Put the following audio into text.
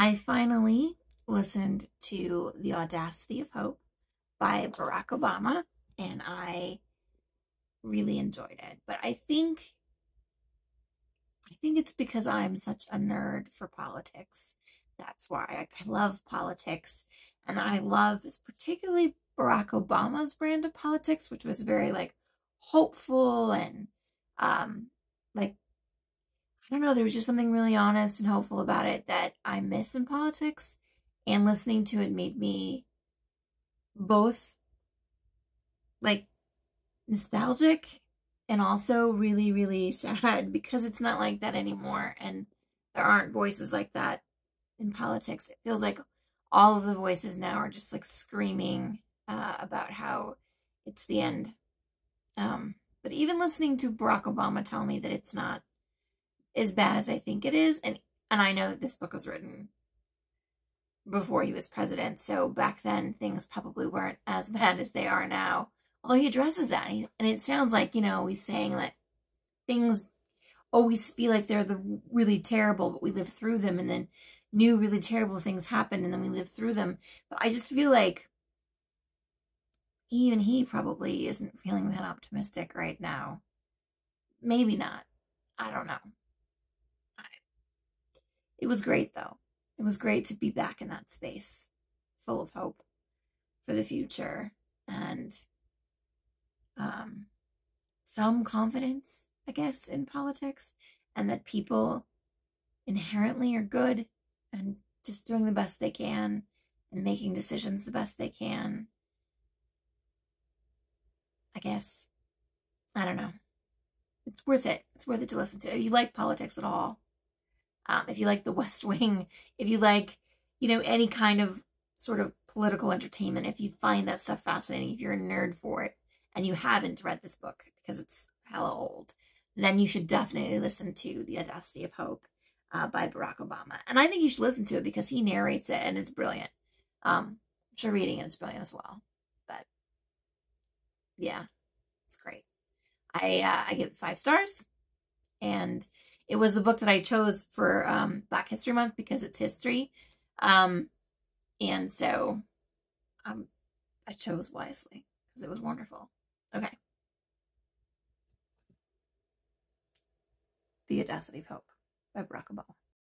I finally listened to The Audacity of Hope by Barack Obama, and I really enjoyed it. But I think it's because I'm such a nerd for politics. That's why I love politics, and I love particularly Barack Obama's brand of politics, which was very like hopeful and um like I don't know, there was just something really honest and hopeful about it that I miss in politics. And listening to it made me both like nostalgic and also really, really sad because it's not like that anymore. And there aren't voices like that in politics. It feels like all of the voices now are just like screaming about how it's the end. But even listening to Barack Obama tell me that it's not as bad as I think it is, and I know that this book was written before he was president, so back then things probably weren't as bad as they are now. Although he addresses that, and it sounds like he's saying that things always feel like they're the really terrible, but we live through them, and then new really terrible things happen, and then we live through them. But I just feel like even he probably isn't feeling that optimistic right now. Maybe not. I don't know. It was great though. It was great to be back in that space, full of hope for the future and some confidence, I guess, in politics, and that people inherently are good and just doing the best they can and making decisions the best they can. I guess. I don't know. It's worth it. It's worth it to listen to. If you like politics at all, if you like The West Wing, if you like, any kind of sort of political entertainment, if you find that stuff fascinating, if you're a nerd for it, and you haven't read this book because it's hella old, then you should definitely listen to The Audacity of Hope by Barack Obama. And I think you should listen to it because he narrates it and it's brilliant. I'm sure reading it is brilliant as well. But yeah, it's great. I give it 5 stars. And it was the book that I chose for Black History Month because it's history. And so I chose wisely because it was wonderful. Okay. The Audacity of Hope by Barack Obama.